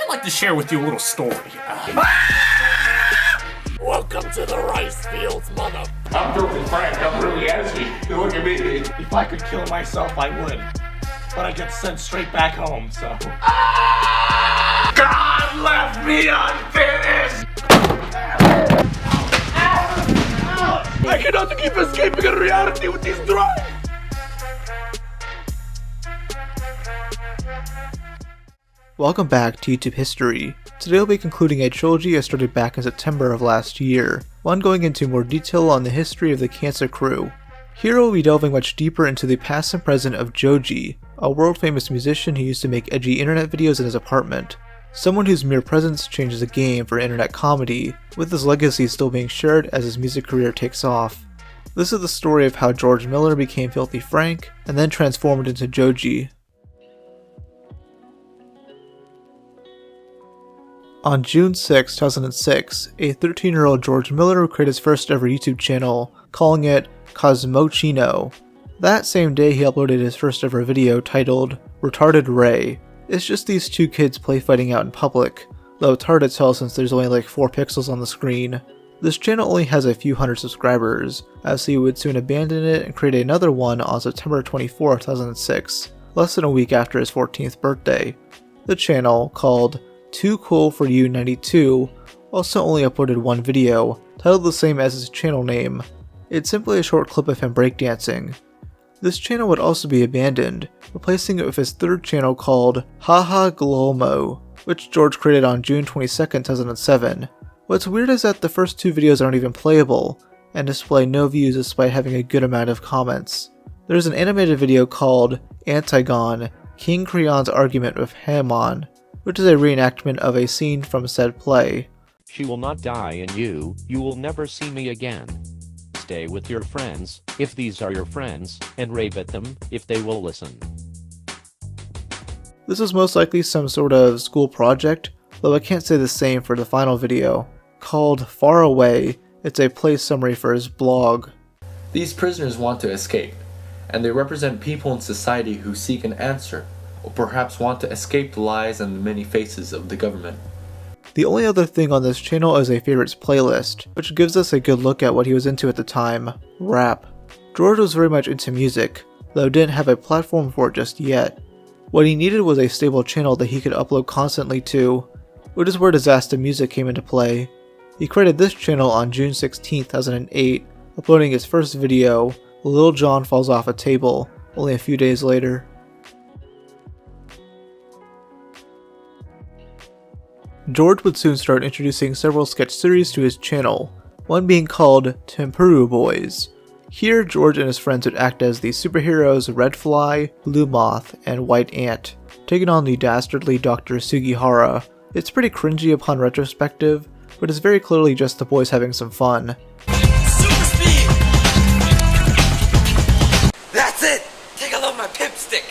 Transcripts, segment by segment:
I'd like to share with you a little story. Welcome to the rice fields, mother. I'm filthy Frank. I'm really edgy. Look at me. If I could kill myself, I would. But I get sent straight back home, so. God left me unfinished! I cannot keep escaping a reality with these drugs! Welcome back to YouTube History. Today we'll be concluding a trilogy I started back in September of last year, one going into more detail on the history of the Cancer Crew. Here we'll be delving much deeper into the past and present of Joji, a world famous musician who used to make edgy internet videos in his apartment. Someone whose mere presence changes the game for internet comedy, with his legacy still being shared as his music career takes off. This is the story of how George Miller became Filthy Frank, and then transformed into Joji. On June 6, 2006, a 13-year-old George Miller created his first ever YouTube channel, calling it Cosmochino. That same day he uploaded his first ever video titled Retarded Ray. It's just these two kids play fighting out in public, though it's hard to tell since there's only like 4 pixels on the screen. This channel only has a few hundred subscribers, as he would soon abandon it and create another one on September 24, 2006, less than a week after his 14th birthday. The channel, called Too Cool For You 92, also only uploaded one video, titled the same as his channel name. It's simply a short clip of him breakdancing. This channel would also be abandoned, replacing it with his third channel called Haha Glomo, which George created on June 22, 2007. What's weird is that the first 2 videos aren't even playable, and display no views despite having a good amount of comments. There's an animated video called Antigone, King Creon's Argument with Hammon, which is a reenactment of a scene from said play. She will not die and you will never see me again. Stay with your friends, if these are your friends, and rave at them, if they will listen. This is most likely some sort of school project, though I can't say the same for the final video. Called Far Away, it's a play summary for his blog. These prisoners want to escape, and they represent people in society who seek an answer, or perhaps want to escape the lies and the many faces of the government. The only other thing on this channel is a favorites playlist, which gives us a good look at what he was into at the time, rap. George was very much into music, though didn't have a platform for it just yet. What he needed was a stable channel that he could upload constantly to, which is where DizastaMusic came into play. He created this channel on June 16, 2008, uploading his first video, Lil Jon Falls Off a Table, only a few days later. George would soon start introducing several sketch series to his channel, one being called Tempuru Boys. Here, George and his friends would act as the superheroes Red Fly, Blue Moth, and White Ant, taking on the dastardly Dr. Sugihara. It's pretty cringy upon retrospective, but it's very clearly just the boys having some fun. Super speed! That's it! Take a look at my pipstick!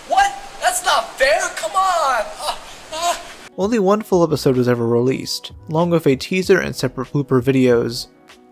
What? That's not fair! Come on! Only one full episode was ever released, along with a teaser and separate blooper videos.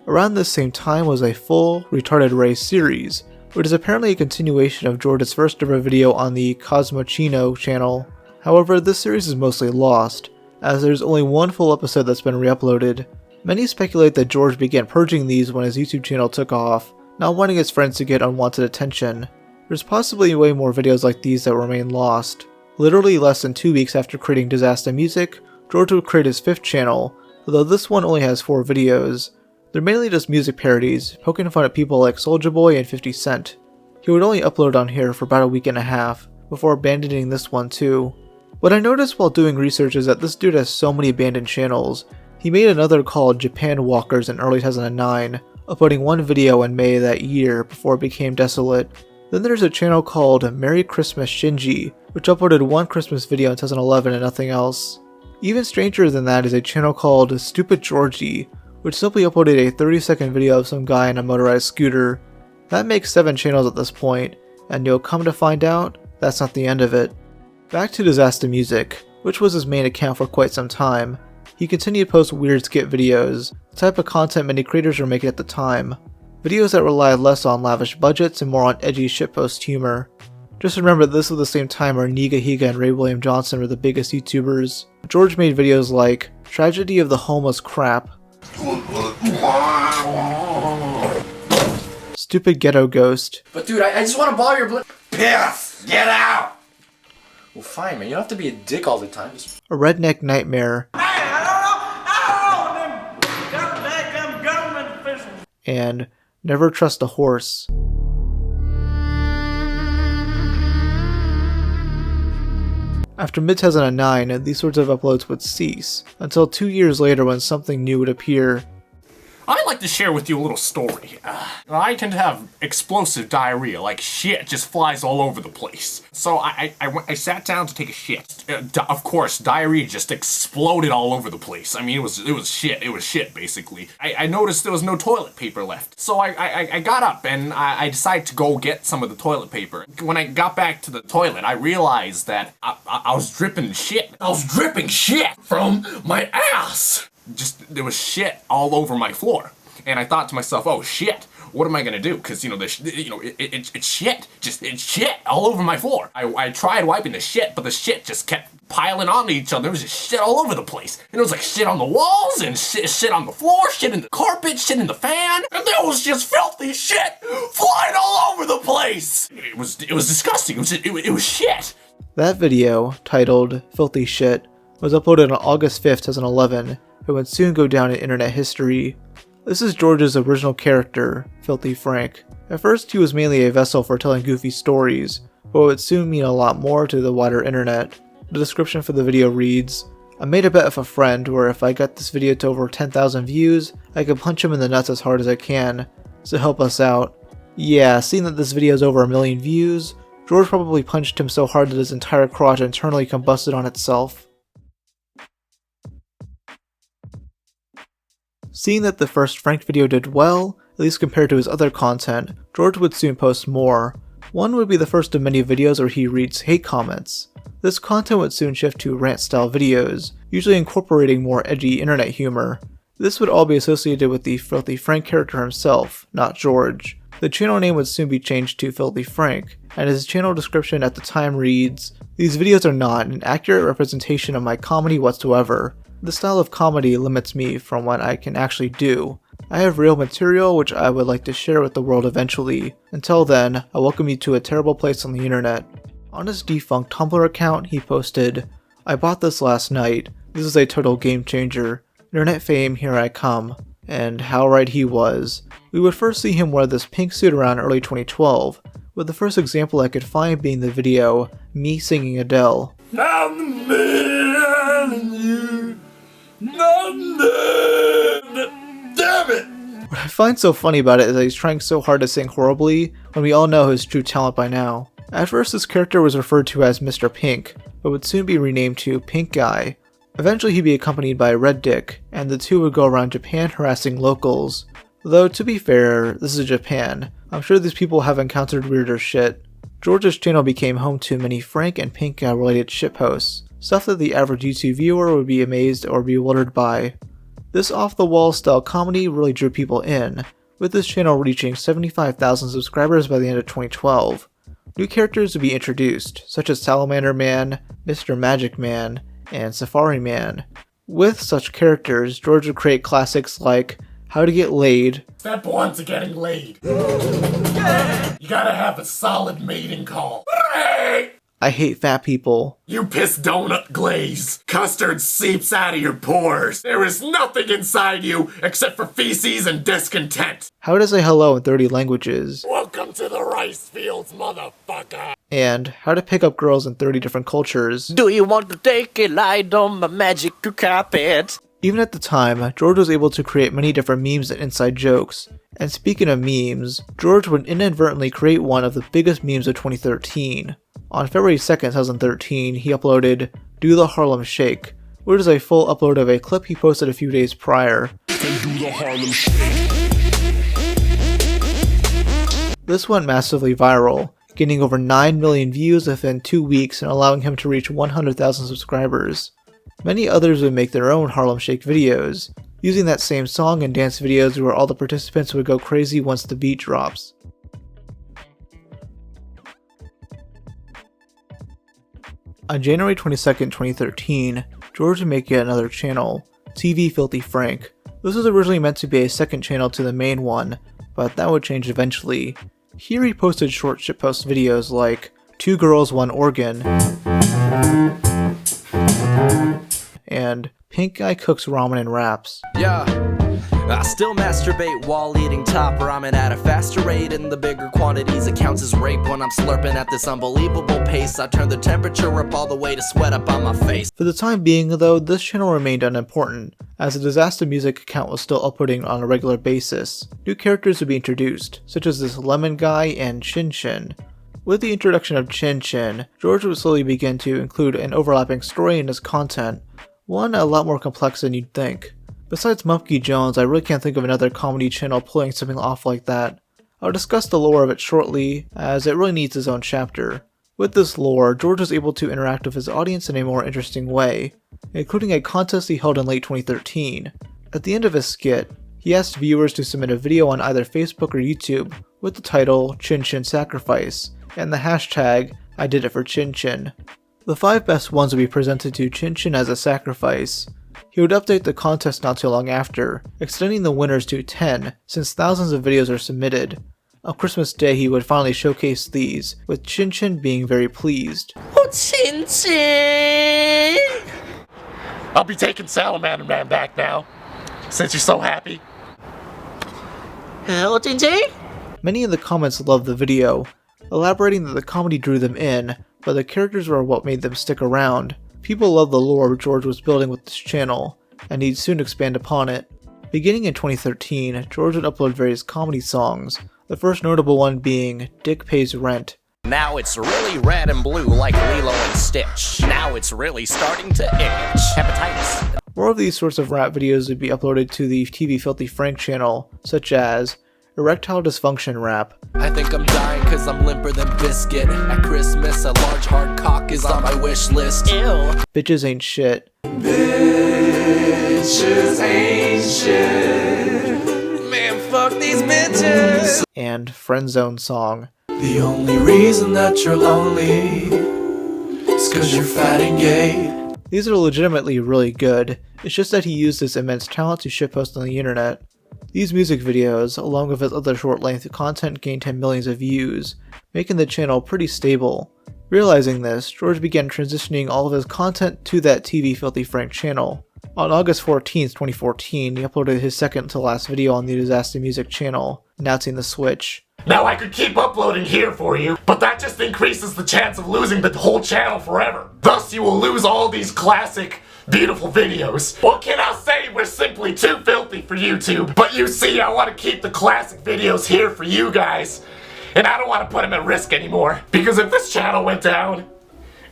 Around this same time was a full Retarded Ray series, which is apparently a continuation of George's first ever video on the Cosmochino channel. However, this series is mostly lost, as there's only one full episode that's been re-uploaded. Many speculate that George began purging these when his YouTube channel took off, not wanting his friends to get unwanted attention. There's possibly way more videos like these that remain lost. Literally less than 2 weeks after creating DizastaMusic, George would create his 5th channel, although this one only has 4 videos. They're mainly just music parodies, poking fun at people like Soulja Boy and 50 Cent. He would only upload on here for about a week and a half, before abandoning this one too. What I noticed while doing research is that this dude has so many abandoned channels. He made another called Japan Walkers in early 2009, uploading one video in May that year before it became desolate. Then there's a channel called Merry Christmas Shinji, which uploaded one Christmas video in 2011 and nothing else. Even stranger than that is a channel called Stupid Georgie, which simply uploaded a 30-second video of some guy on a motorized scooter. That makes 7 channels at this point, and you'll come to find out, that's not the end of it. Back to DizastaMusic, which was his main account for quite some time. He continued to post weird skit videos, the type of content many creators were making at the time. Videos that relied less on lavish budgets and more on edgy shitpost humor. Just remember this was the same time where Niga Higa and Ray William Johnson were the biggest YouTubers. George made videos like Tragedy of the Homeless Crap, Stupid Ghetto Ghost, But dude, I just want to borrow your Piss! Get out! Well, fine, man. You don't have to be a dick all the time. Just... A Redneck Nightmare, and Never Trust a Horse. After mid-2009, these sorts of uploads would cease, until 2 years later when something new would appear. I'd like to share with you a little story. I tend to have explosive diarrhea, like shit just flies all over the place. So I sat down to take a shit. Of course, diarrhea just exploded all over the place. I mean, it was shit basically. I noticed there was no toilet paper left. So I got up and I decided to go get some of the toilet paper. When I got back to the toilet, I realized that I was dripping shit. I was dripping shit from my ass. There was shit all over my floor, and I thought to myself, "Oh shit, what am I gonna do?" Because it's shit, it's shit all over my floor. I tried wiping the shit, but the shit just kept piling onto each other. There was just shit all over the place, and it was like shit on the walls and shit on the floor, shit in the carpet, shit in the fan, and there was just filthy shit flying all over the place. It was disgusting. It was shit. That video, titled Filthy Shit, was uploaded on August 5th, 2011. It would soon go down in internet history. This is George's original character, Filthy Frank. At first he was mainly a vessel for telling goofy stories, but would soon mean a lot more to the wider internet. The description for the video reads, "I made a bet with a friend where if I got this video to over 10,000 views, I could punch him in the nuts as hard as I can, so help us out." Yeah, seeing that this video is over 1 million views, George probably punched him so hard that his entire crotch internally combusted on itself. Seeing that the first Frank video did well, at least compared to his other content, George would soon post more. One would be the first of many videos where he reads hate comments. This content would soon shift to rant-style videos, usually incorporating more edgy internet humor. This would all be associated with the Filthy Frank character himself, not George. The channel name would soon be changed to Filthy Frank, and his channel description at the time reads, "These videos are not an accurate representation of my comedy whatsoever. The style of comedy limits me from what I can actually do. I have real material which I would like to share with the world eventually. Until then, I welcome you to a terrible place on the internet." On his defunct Tumblr account, he posted, "I bought this last night. This is a total game changer. Internet fame, here I come." And how right he was. We would first see him wear this pink suit around early 2012, with the first example I could find being the video, me singing Adele. I'm the man in you. Damn it! What I find so funny about it is that he's trying so hard to sing horribly, when we all know his true talent by now. At first this character was referred to as Mr. Pink, but would soon be renamed to Pink Guy. Eventually he'd be accompanied by Red Dick, and the two would go around Japan harassing locals. Though to be fair, this is Japan. I'm sure these people have encountered weirder shit. George's channel became home to many Frank and Pink Guy related shitposts, stuff that the average YouTube viewer would be amazed or bewildered by. This off-the-wall style comedy really drew people in, with this channel reaching 75,000 subscribers by the end of 2012. New characters would be introduced, such as Salamander Man, Mr. Magic Man, and Safari Man. With such characters, George would create classics like How to Get Laid, Step 1 to getting laid. You gotta have a solid mating call. I Hate Fat People, You piss donut glaze. Custard seeps out of your pores. There is nothing inside you except for feces and discontent. How to Say Hello in 30 Languages, Welcome to the rice fields, motherfucker. and How to Pick Up Girls in 30 Different Cultures. Do you want to take a ride on my magic carpet? Even at the time, George was able to create many different memes and inside jokes. And speaking of memes, George would inadvertently create one of the biggest memes of 2013. On February 2nd, 2013, he uploaded Do the Harlem Shake, which is a full upload of a clip he posted a few days prior. This went massively viral, getting over 9 million views within 2 weeks and allowing him to reach 100,000 subscribers. Many others would make their own Harlem Shake videos, using that same song and dance videos where all the participants would go crazy once the beat drops. On January 22nd, 2013, George would make yet another channel, TV Filthy Frank. This was originally meant to be a second channel to the main one, but that would change eventually. Here he posted short shitpost videos like 2 Girls, 1 Organ, and Pink Guy Cooks Ramen and Raps. Yeah, I still masturbate while eating top ramen at a faster rate. In the bigger quantities, it counts as rape when I'm slurping at this unbelievable pace. I turn the temperature up all the way to sweat up on my face. For the time being, though, this channel remained unimportant, as the DizastaMusic account was still uploading on a regular basis. New characters would be introduced, such as this Lemon Guy and Chin Chin. With the introduction of Chin Chin, George would slowly begin to include an overlapping story in his content, one a lot more complex than you'd think. Besides Monkey Jones, I really can't think of another comedy channel pulling something off like that. I'll discuss the lore of it shortly, as it really needs its own chapter. With this lore, George was able to interact with his audience in a more interesting way, including a contest he held in late 2013. At the end of his skit, he asked viewers to submit a video on either Facebook or YouTube with the title Chin Chin Sacrifice and the hashtag I did it for Chin Chin. The 5 best ones would be presented to Chin Chin as a sacrifice. He would update the contest not too long after, extending the winners to 10 since thousands of videos are submitted. On Christmas Day he would finally showcase these, with Chin Chin being very pleased. Oh, Chin Chin! I'll be taking Salamander Man back now, since you're so happy. Hello, Chin Chin? Many in the comments loved the video, elaborating that the comedy drew them in, but the characters were what made them stick around. People loved the lore George was building with this channel, and he'd soon expand upon it. Beginning in 2013, George would upload various comedy songs, the first notable one being Dick Pays Rent. Now it's really red and blue like Lilo and Stitch. Now it's really starting to itch. Hepatitis. More of these sorts of rap videos would be uploaded to the TV Filthy Frank channel, such as Erectile Dysfunction Rap. I think I'm dying cause I'm limper than biscuit. At Christmas, a large hard cock is on my wish list. Ew. Bitches Ain't Shit. Bitches ain't shit. Man, fuck these bitches. And Friend Zone Song. The only reason that you're lonely is cause you're fat and gay. These are legitimately really good, it's just that he used his immense talent to shitpost on the internet. These music videos, along with his other short-length content, gained him millions of views, making the channel pretty stable. Realizing this, George began transitioning all of his content to that TV Filthy Frank channel. On August 14th, 2014, he uploaded his second to last video on the DizastaMusic channel, announcing the switch. Now I could keep uploading here for you, but that just increases the chance of losing the whole channel forever. Thus you will lose all these classic, beautiful videos. What can I say? We're simply too filthy for YouTube. But you see, I want to keep the classic videos here for you guys. And I don't want to put them at risk anymore. Because if this channel went down,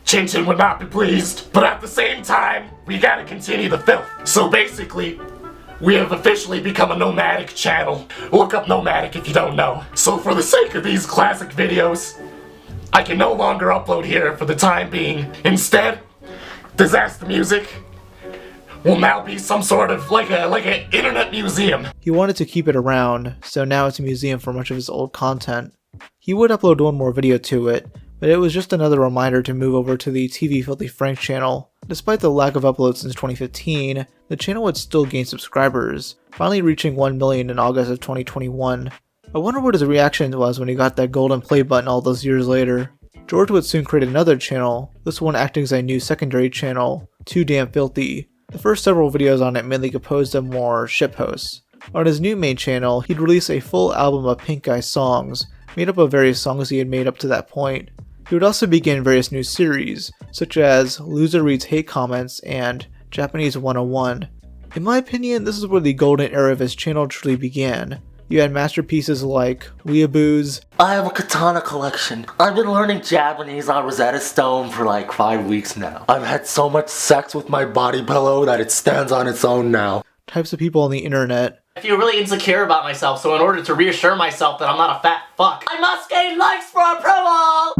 Chin Chin would not be pleased. But at the same time, we gotta continue the filth. So basically, we have officially become a nomadic channel. Look up nomadic if you don't know. So for the sake of these classic videos, I can no longer upload here for the time being. Instead, DizastaMusic will now be some sort of like an internet museum. He wanted to keep it around, so now it's a museum for much of his old content. He would upload one more video to it, but it was just another reminder to move over to the TV Filthy Frank channel. Despite the lack of uploads since 2015, the channel would still gain subscribers, finally reaching 1 million in August of 2021. I wonder what his reaction was when he got that golden play button all those years later. George would soon create another channel, this one acting as a new secondary channel, Too Damn Filthy. The first several videos on it mainly composed of more shitposts. On his new main channel, he'd release a full album of Pink Guy songs, made up of various songs he had made up to that point. He would also begin various new series, such as Loser Reads Hate Comments and Japanese 101. In my opinion, this is where the golden era of his channel truly began. You had masterpieces like Weeaboos. I have a katana collection. I've been learning Japanese on Rosetta Stone for like 5 weeks now. I've had so much sex with my body pillow that it stands on its own now. Types of people on the internet. I feel really insecure about myself, so in order to reassure myself that I'm not a fat fuck, I must gain likes for approval!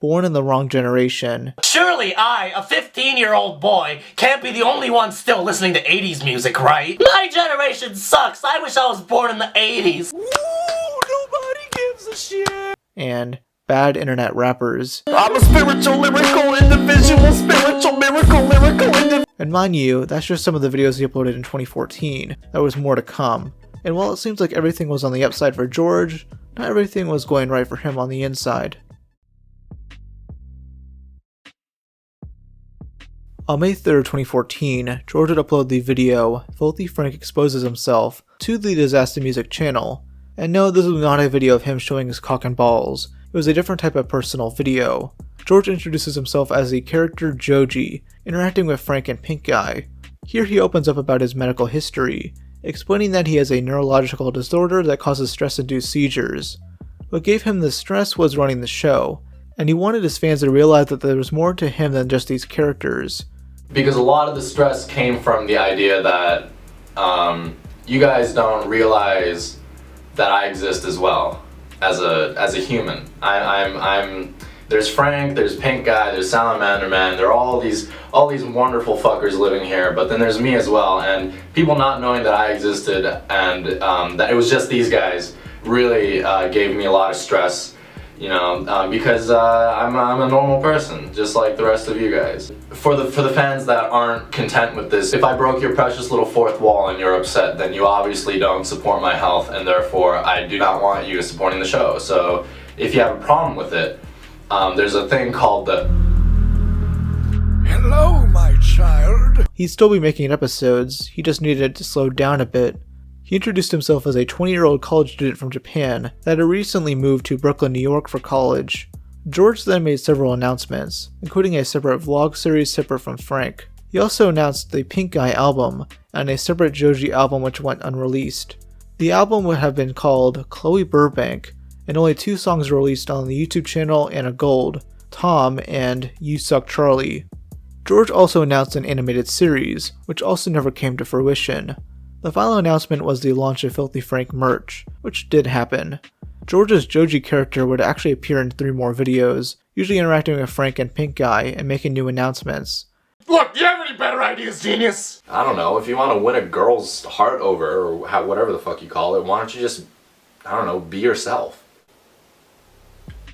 Born in the wrong generation. Surely I, a 15-year-old boy, can't be the only one still listening to 80s music, right? My generation sucks! I wish I was born in the 80s! Ooh, nobody gives a shit! And bad internet rappers. I'm a spiritual, lyrical, individual, spiritual, miracle, lyrical, individual. And mind you, that's just some of the videos he uploaded in 2014. There was more to come. And while it seems like everything was on the upside for George, not everything was going right for him on the inside. On May 3rd, 2014, George would upload the video, Filthy Frank Exposes Himself, to the DizastaMusic channel. And no, this was not a video of him showing his cock and balls. It was a different type of personal video. George introduces himself as the character Joji, interacting with Frank and Pink Guy. Here he opens up about his medical history, explaining that he has a neurological disorder that causes stress-induced seizures. What gave him the stress was running the show, and he wanted his fans to realize that there was more to him than just these characters. Because a lot of the stress came from the idea that you guys don't realize that I exist as well as a human. There's Frank, there's Pink Guy, there's Salamander Man. There are all these wonderful fuckers living here, but then there's me as well. And people not knowing that I existed and that it was just these guys really gave me a lot of stress. You know, because I'm a normal person, just like the rest of you guys. For the fans that aren't content with this, if I broke your precious little fourth wall and you're upset, then you obviously don't support my health, and therefore I do not want you supporting the show. So if you have a problem with it, there's a thing called the Hello, my child. He'd still be making episodes, he just needed to slow down a bit. He introduced himself as a 20-year-old college student from Japan that had recently moved to Brooklyn, New York for college. George then made several announcements, including a separate vlog series separate from Frank. He also announced the Pink Guy album and a separate Joji album which went unreleased. The album would have been called Chloe Burbank, and only 2 songs were released on the YouTube channel and a gold, Tom and You Suck Charlie. George also announced an animated series, which also never came to fruition. The final announcement was the launch of Filthy Frank merch, which did happen. George's Joji character would actually appear in 3 more videos, usually interacting with Frank and Pink Guy and making new announcements. Look, do you have any better ideas, genius? I don't know, if you want to win a girl's heart over, or whatever the fuck you call it, why don't you just, I don't know, be yourself?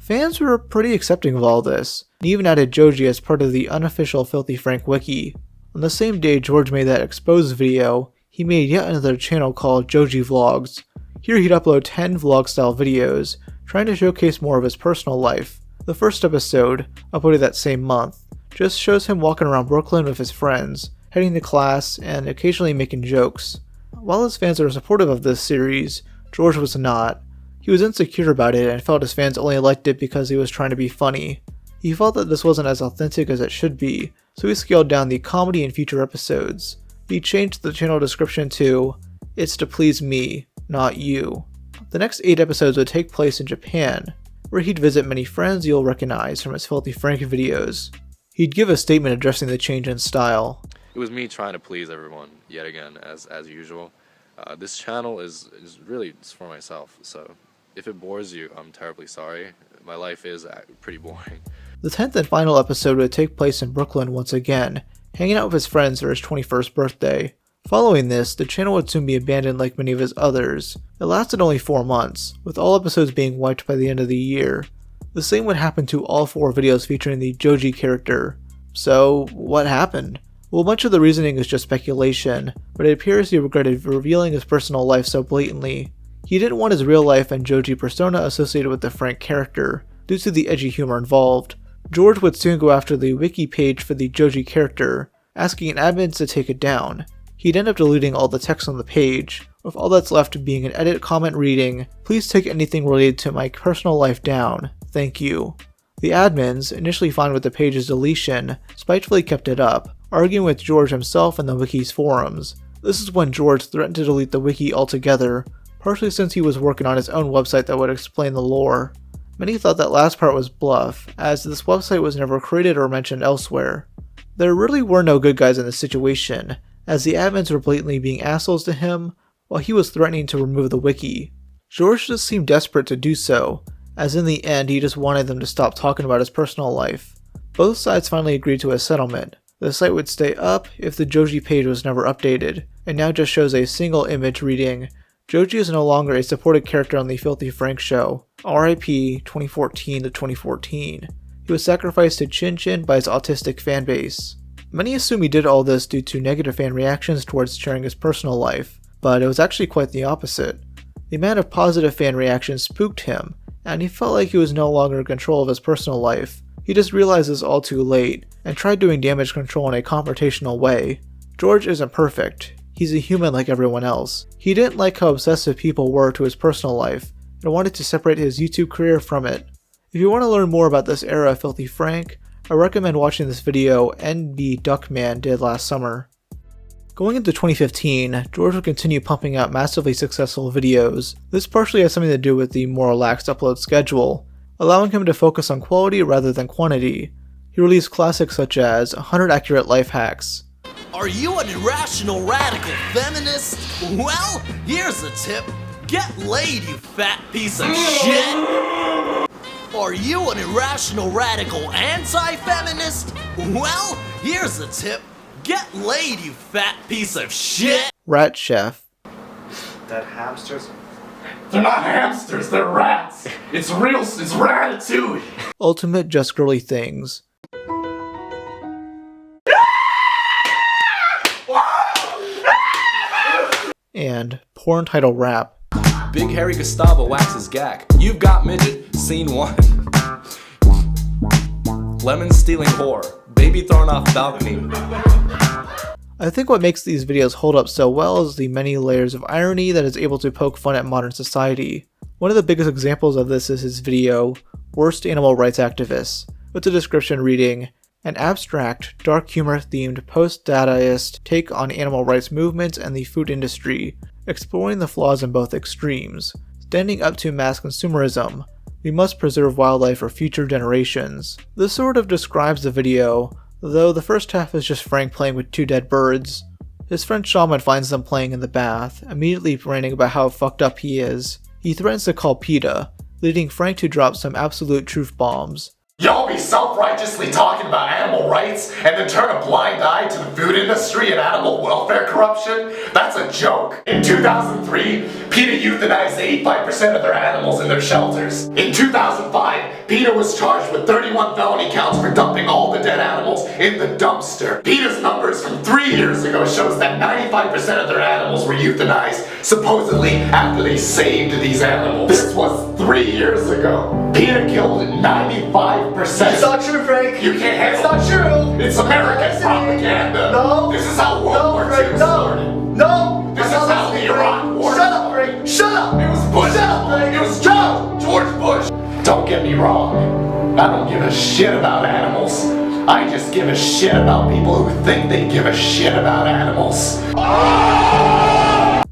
Fans were pretty accepting of all this, and even added Joji as part of the unofficial Filthy Frank wiki. On the same day George made that exposed video, he made yet another channel called JojiVlogs. Here he'd upload 10 vlog-style videos, trying to showcase more of his personal life. The first episode, uploaded that same month, just shows him walking around Brooklyn with his friends, heading to class, and occasionally making jokes. While his fans were supportive of this series, George was not. He was insecure about it and felt his fans only liked it because he was trying to be funny. He felt that this wasn't as authentic as it should be, so he scaled down the comedy in future episodes. He changed the channel description to, "It's to please me, not you." The next 8 episodes would take place in Japan, where he'd visit many friends you'll recognize from his Filthy Frank videos. He'd give a statement addressing the change in style. It was me trying to please everyone, yet again, as usual. This channel is really just for myself, so if it bores you, I'm terribly sorry. My life is pretty boring. The 10th and final episode would take place in Brooklyn once again, hanging out with his friends for his 21st birthday. Following this, the channel would soon be abandoned like many of his others. It lasted only 4 months, with all episodes being wiped by the end of the year. The same would happen to all 4 videos featuring the Joji character. So, what happened? Well, much of the reasoning is just speculation, but it appears he regretted revealing his personal life so blatantly. He didn't want his real life and Joji persona associated with the Frank character, due to the edgy humor involved. George would soon go after the wiki page for the Joji character, asking admins to take it down. He'd end up deleting all the text on the page, with all that's left being an edit comment reading, "Please take anything related to my personal life down, thank you." The admins, initially fine with the page's deletion, spitefully kept it up, arguing with George himself in the wiki's forums. This is when George threatened to delete the wiki altogether, partially since he was working on his own website that would explain the lore. Many thought that last part was bluff, as this website was never created or mentioned elsewhere. There really were no good guys in this situation, as the admins were blatantly being assholes to him, while he was threatening to remove the wiki. George just seemed desperate to do so, as in the end he just wanted them to stop talking about his personal life. Both sides finally agreed to a settlement. The site would stay up if the Joji page was never updated, and now just shows a single image reading, Joji is no longer a supported character on the Filthy Frank show, RIP 2014 to 2014. He was sacrificed to Chin Chin by his autistic fanbase. Many assume he did all this due to negative fan reactions towards sharing his personal life, but it was actually quite the opposite. The amount of positive fan reactions spooked him, and he felt like he was no longer in control of his personal life. He just realized this all too late, and tried doing damage control in a confrontational way. George isn't perfect. He's a human like everyone else. He didn't like how obsessive people were to his personal life, and wanted to separate his YouTube career from it. If you want to learn more about this era of Filthy Frank, I recommend watching this video nbduckman did last summer. Going into 2015, George would continue pumping out massively successful videos. This partially has something to do with the more relaxed upload schedule, allowing him to focus on quality rather than quantity. He released classics such as 100 Accurate Life Hacks. Are you an irrational radical feminist? Well, here's a tip. Get laid, you fat piece of shit! Are you an irrational radical anti-feminist? Well, here's a tip. Get laid, you fat piece of shit! Rat Chef. That hamsters? They're not hamsters, they're rats. It's ratatouille. Ultimate Just Girly Things. And Porn Title Rap. Big Harry Gustavo waxes gack. You've got midget, scene 1. Lemon stealing whore. Baby thrown off balcony. I think what makes these videos hold up so well is the many layers of irony that is able to poke fun at modern society. One of the biggest examples of this is his video, Worst Animal Rights Activists, with the description reading, an abstract, dark humor themed post-dadaist take on animal rights movements and the food industry, exploring the flaws in both extremes. Standing up to mass consumerism, we must preserve wildlife for future generations. This sort of describes the video, though the first half is just Frank playing with 2 dead birds. His friend Shaman finds them playing in the bath, immediately ranting about how fucked up he is. He threatens to call PETA, leading Frank to drop some absolute truth bombs. Y'all be self-righteously talking about animal rights and then turn a blind eye to the food industry and animal welfare corruption? That's a joke. In 2003, PETA euthanized 85% of their animals in their shelters. In 2005, PETA was charged with 31 felony counts for dumping all the dead animals in the dumpster. PETA's numbers from 3 years ago shows that 95% of their animals were euthanized, supposedly after they saved these animals. This was 3 years ago. PETA killed 95%. It's not true, Frank. You can't handle It's not true. It's American propaganda. No. This is how World War II started. No. This is how the Iraq War. Shut up, Frank. Shut up. It was Bush. Shut up, Frank. It was George Bush. Don't get me wrong. I don't give a shit about animals. I just give a shit about people who think they give a shit about animals.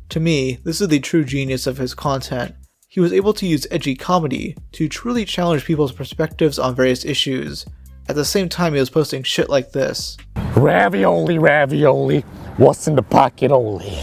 To me, this is the true genius of his content. He was able to use edgy comedy to truly challenge people's perspectives on various issues. At the same time, he was posting shit like this. Ravioli, ravioli, what's in the pocket only?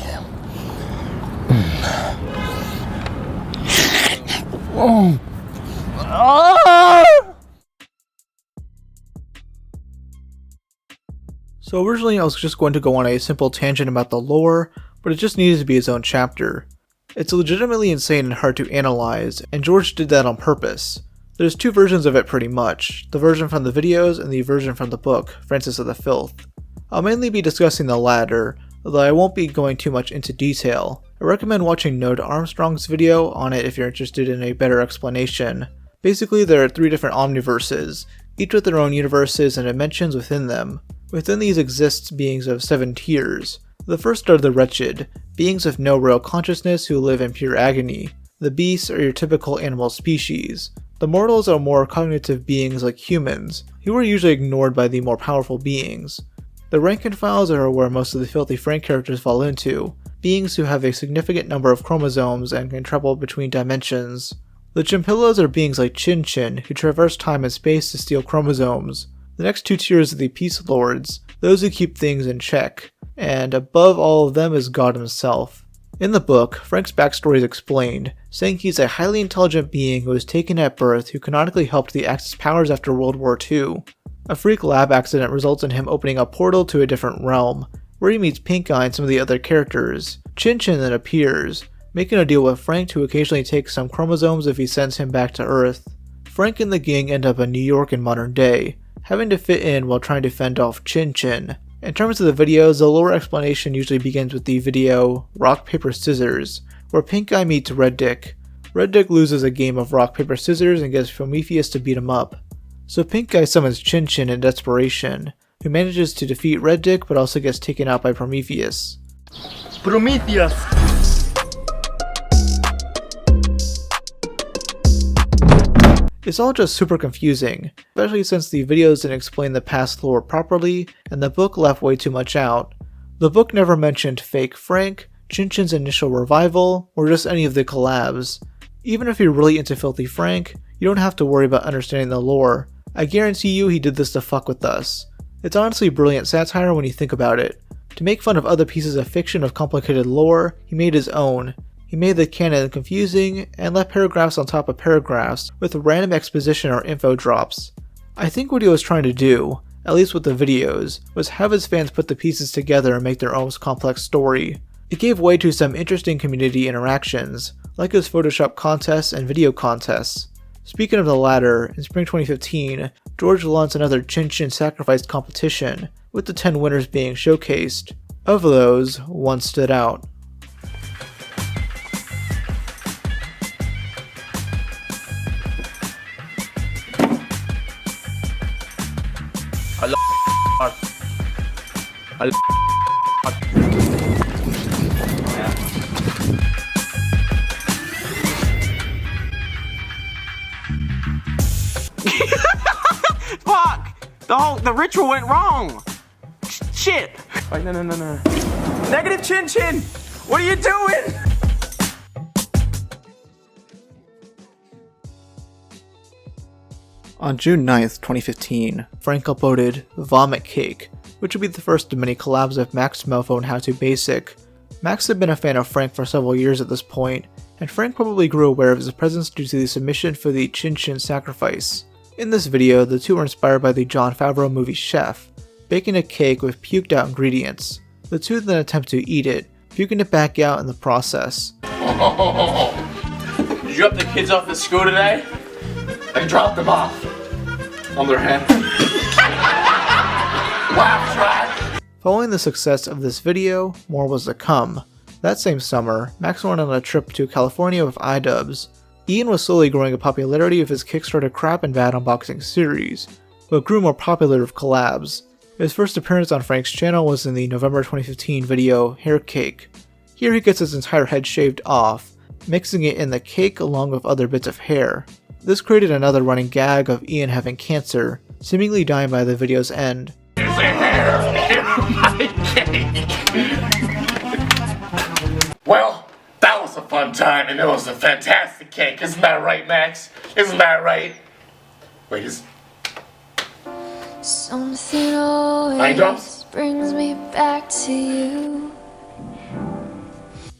So originally I was just going to go on a simple tangent about the lore, but it just needed to be its own chapter. It's legitimately insane and hard to analyze, and George did that on purpose. There's 2 versions of it pretty much, the version from the videos and the version from the book, Francis of the Filth. I'll mainly be discussing the latter, although I won't be going too much into detail. I recommend watching Node Armstrong's video on it if you're interested in a better explanation. Basically, there are 3 different omniverses, each with their own universes and dimensions within them. Within these exists beings of 7 tiers. The first are the wretched, beings with no real consciousness who live in pure agony. The beasts are your typical animal species. The mortals are more cognitive beings like humans, who are usually ignored by the more powerful beings. The rank and files are where most of the Filthy Frank characters fall into, beings who have a significant number of chromosomes and can travel between dimensions. The Chimpillas are beings like Chin Chin, who traverse time and space to steal chromosomes. The next 2 tiers are the Peace Lords, those who keep things in check, and above all of them is God himself. In the book, Frank's backstory is explained, saying he's a highly intelligent being who was taken at birth who canonically helped the Axis powers after World War II. A freak lab accident results in him opening a portal to a different realm, where he meets Pink Eye and some of the other characters. Chin Chin then appears, making a deal with Frank to occasionally take some chromosomes if he sends him back to Earth. Frank and the gang end up in New York in modern day, having to fit in while trying to fend off Chin Chin. In terms of the videos, the lore explanation usually begins with the video Rock Paper Scissors, where Pink Guy meets Red Dick. Red Dick loses a game of Rock Paper Scissors and gets Prometheus to beat him up. So Pink Guy summons Chin Chin in desperation, who manages to defeat Red Dick but also gets taken out by Prometheus. Prometheus! It's all just super confusing, especially since the videos didn't explain the past lore properly, and the book left way too much out. The book never mentioned fake Frank, Chin Chin's initial revival, or just any of the collabs. Even if you're really into Filthy Frank, you don't have to worry about understanding the lore. I guarantee you he did this to fuck with us. It's honestly brilliant satire when you think about it. To make fun of other pieces of fiction of complicated lore, he made his own. He made the canon confusing, and left paragraphs on top of paragraphs with random exposition or info drops. I think what he was trying to do, at least with the videos, was have his fans put the pieces together and make their own complex story. It gave way to some interesting community interactions, like his Photoshop contests and video contests. Speaking of the latter, in spring 2015, George launched another Chin Chin Sacrifice competition, with the 10 winners being showcased. Of those, one stood out. Fuck! The ritual went wrong! Shit! Wait, no. Negative Chin Chin! What are you doing? On June 9th, 2015, Frank uploaded Vomit Cake, which would be the first of many collabs of Max Melfo and How To Basic. Max had been a fan of Frank for several years at this point, and Frank probably grew aware of his presence due to the submission for the Chin Chin Sacrifice. In this video, the two were inspired by the Jon Favreau movie Chef, baking a cake with puked out ingredients. The two then attempt to eat it, puking it back out in the process. Did you drop the kids off at school today? I dropped them off. On their head. Laugh track! Following the success of this video, more was to come. That same summer, Max went on a trip to California with iDubbbz. Ian was slowly growing in popularity with his Kickstarter Crap and Bad unboxing series, but grew more popular with collabs. His first appearance on Frank's channel was in the November 2015 video Hair Cake. Here he gets his entire head shaved off, mixing it in the cake along with other bits of hair. This created another running gag of Ian having cancer, seemingly dying by the video's end. There's a hair in my cake! Well, that was a fun time and it was a fantastic cake. Isn't that right, Max? Isn't that right? Wait, is... Something always brings me back to you.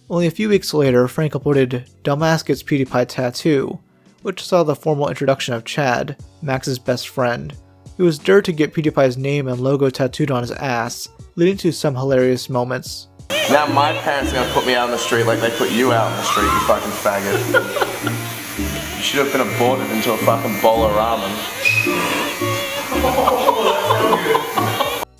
Only a few weeks later, Frank uploaded Dumbass Gets PewDiePie Tattoo, which saw the formal introduction of Chad, Max's best friend. He was dared to get PewDiePie's name and logo tattooed on his ass, leading to some hilarious moments. Now my parents are gonna put me out on the street like they put you out on the street, you fucking faggot. You should have been aborted into a fucking bowl of ramen.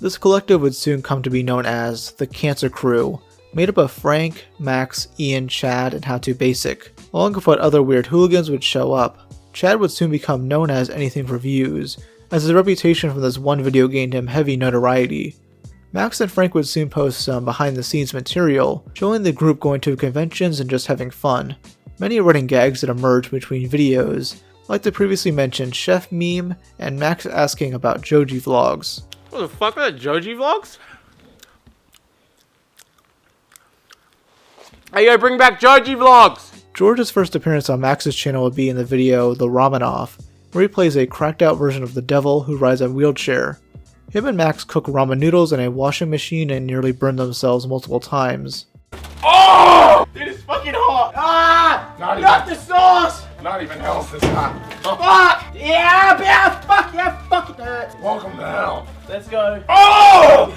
This collective would soon come to be known as the Cancer Crew, made up of Frank, Max, Ian, Chad, and How To Basic, along with what other weird hooligans would show up. Chad would soon become known as Anything for Views, as his reputation from this one video gained him heavy notoriety. Max and Frank would soon post some behind-the-scenes material, showing the group going to conventions and just having fun. Many running gags that emerged between videos, like the previously mentioned Chef meme and Max asking about JojiVlogs. What the fuck are the JojiVlogs? Hey yo, bring back JojiVlogs! George's first appearance on Max's channel would be in the video The Ramen Off, where he plays a cracked out version of the devil who rides a wheelchair. Him and Max cook ramen noodles in a washing machine and nearly burn themselves multiple times. Oh! It is fucking hot! Ah! Not the sauce! Not even hell's this hot. Fuck! Yeah, fuck it. Welcome to hell. Let's go. Oh!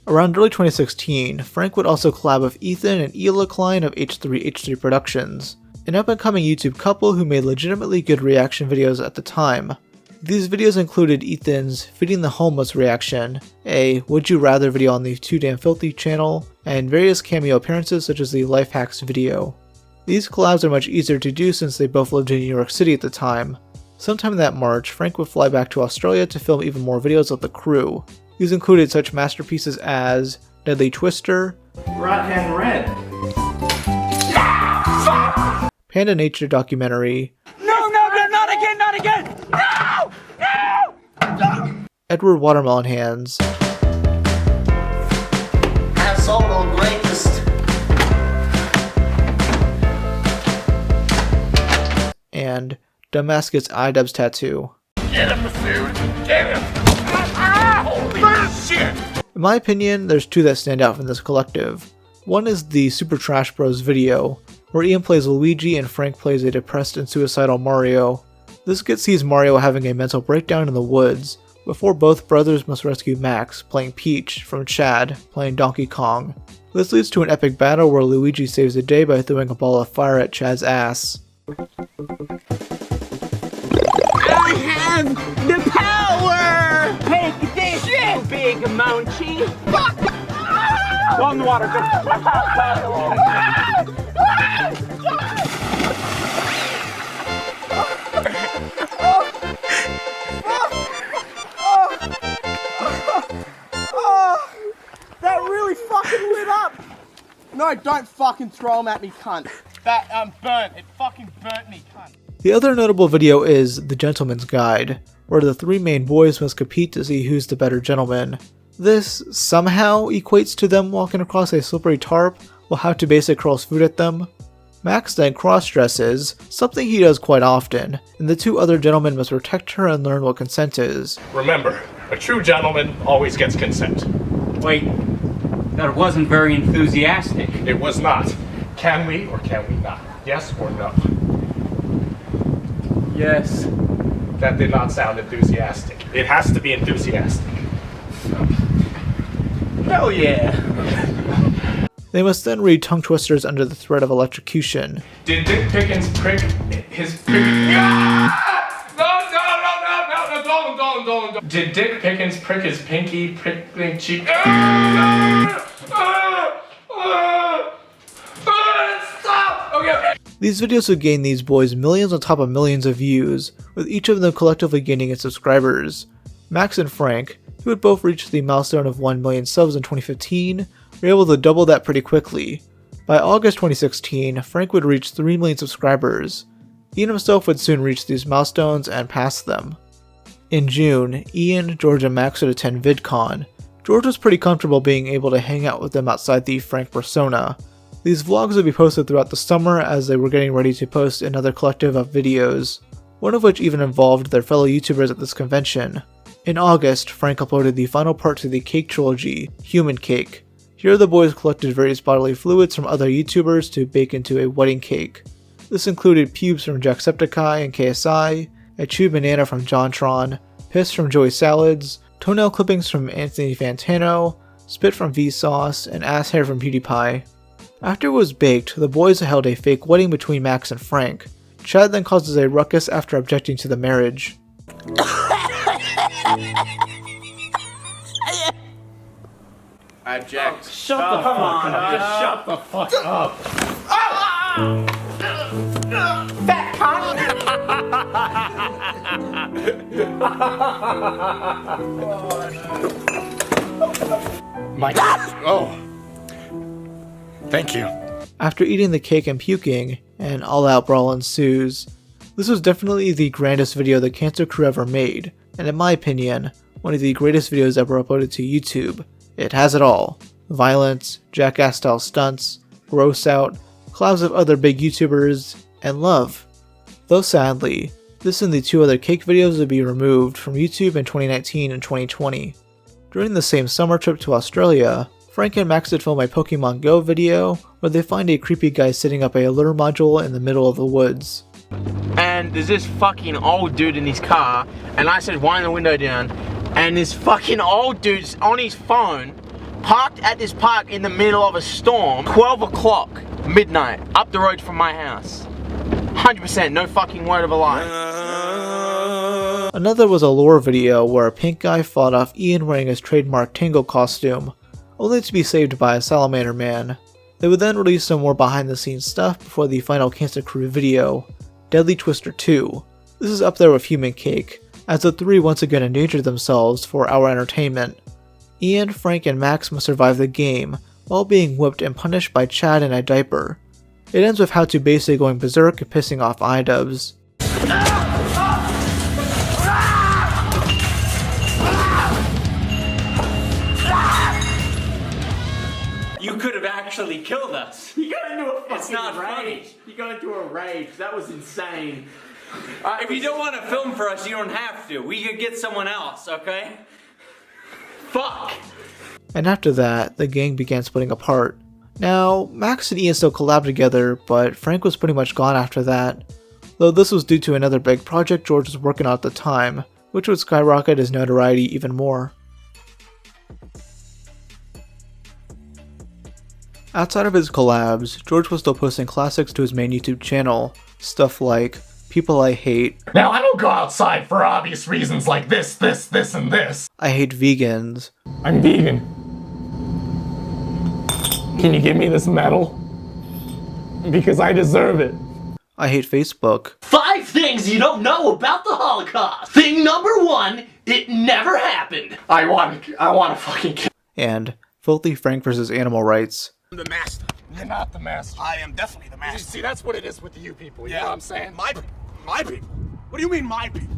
Around early 2016, Frank would also collab with Ethan and Ela Klein of H3H3 Productions, an up-and-coming YouTube couple who made legitimately good reaction videos at the time. These videos included Ethan's Feeding the Homeless reaction, a Would You Rather video on the Too Damn Filthy channel, and various cameo appearances such as the Life Hacks video. These collabs are much easier to do since they both lived in New York City at the time. Sometime that March, Frank would fly back to Australia to film even more videos of the crew. These included such masterpieces as Deadly Twister, Rock and Red, Panda Nature documentary, No, not again, not again! No! No! Edward Watermelon Hands, Asshole greatest. and Damascus iDubbbz Tattoo. Get him the food. Get him. Holy shit. In my opinion, there's two that stand out from this collective. One is the Super Trash Bros video, where Ian plays Luigi and Frank plays a depressed and suicidal Mario. This skit sees Mario having a mental breakdown in the woods, before both brothers must rescue Max, playing Peach, from Chad, playing Donkey Kong. This leads to an epic battle where Luigi saves the day by throwing a ball of fire at Chad's ass. I have the power! Take this, you big monkey! Fuck! Go in the water, go. That really fucking lit up! No, don't fucking throw them at me, cunt. That, burnt. It fucking burnt me, cunt. The other notable video is The Gentleman's Guide, where the three main boys must compete to see who's the better gentleman. This somehow equates to them walking across a slippery tarp while How to Basic hurls food at them. Max then cross-dresses, something he does quite often, and the two other gentlemen must protect her and learn what consent is. Remember, a true gentleman always gets consent. Wait, that wasn't very enthusiastic. It was not. Can we or can we not? Yes or no? Yes. That did not sound enthusiastic. It has to be enthusiastic. Hell yeah. They must then read tongue twisters under the threat of electrocution. Did Dick Pickens prick his prick? Ah! No, don't. Did Dick Pickens prick his pinky prickling cheek? Stop! Okay. These videos would gain these boys millions on top of millions of views, with each of them collectively gaining in subscribers. Max and Frank, who had both reached the milestone of 1 million subs in 2015, were able to double that pretty quickly. By August 2016, Frank would reach 3 million subscribers. Ian himself would soon reach these milestones and pass them. In June, Ian, George, and Max would attend VidCon. George was pretty comfortable being able to hang out with them outside the Frank persona. These vlogs would be posted throughout the summer as they were getting ready to post another collective of videos, one of which even involved their fellow YouTubers at this convention. In August, Frank uploaded the final part to the cake trilogy, Human Cake. Here the boys collected various bodily fluids from other YouTubers to bake into a wedding cake. This included pubes from Jacksepticeye and KSI, a chewed banana from JonTron, piss from Joey Salads, toenail clippings from Anthony Fantano, spit from Vsauce, and ass hair from PewDiePie. After it was baked, the boys held a fake wedding between Max and Frank. Chad then causes a ruckus after objecting to the marriage. Object. Shut the fuck up. Just shut the fuck up. Fat cunt! My God. Oh. Thank you. After eating the cake and puking, an all-out brawl ensues. This was definitely the grandest video the Cancer Crew ever made, and in my opinion, one of the greatest videos ever uploaded to YouTube. It has it all. Violence, jackass-style stunts, gross out, collabs of other big YouTubers, and love. Though sadly, this and the two other cake videos would be removed from YouTube in 2019 and 2020. During the same summer trip to Australia, Frank and Max would film a Pokemon Go video where they find a creepy guy setting up a lure module in the middle of the woods. And there's this fucking old dude in his car, and I said wind the window down, and this fucking old dude's on his phone Parked at this park in the middle of a storm, 12 o'clock, midnight, up the road from my house. 100%, no fucking word of a lie. Another was a lore video where a pink guy fought off Ian wearing his trademark Tango costume, only to be saved by a salamander man. They would then release some more behind the scenes stuff before the final Cancer Crew video, Deadly Twister 2. This is up there with Human Cake, as the three once again endangered themselves for our entertainment. Ian, Frank, and Max must survive the game, while being whipped and punished by Chad in a diaper. It ends with How to basically going berserk and pissing off iDubbbz. You could have actually killed us. You got into a fucking It's not rage. funny. You got into a rage. That was insane. If you don't want to film for us, you don't have to. We could get someone else, okay? Fuck. And after that, the gang began splitting apart. Now, Max and Ian still collabed together, but Frank was pretty much gone after that, though this was due to another big project George was working on at the time, which would skyrocket his notoriety even more. Outside of his collabs, George was still posting classics to his main YouTube channel, stuff like People I Hate. Now, I don't go outside for obvious reasons like this, and this. I Hate Vegans. I'm vegan. Can you give me this medal? Because I deserve it. I Hate Facebook. 5 things you don't know about the Holocaust. Thing number 1, it never happened. I want to fucking kill. And Filthy Frank vs. Animal Rights. I'm the master. You're not the master. I am definitely the master. See, that's what it is with you people. You know what I'm saying? My people. What do you mean my people?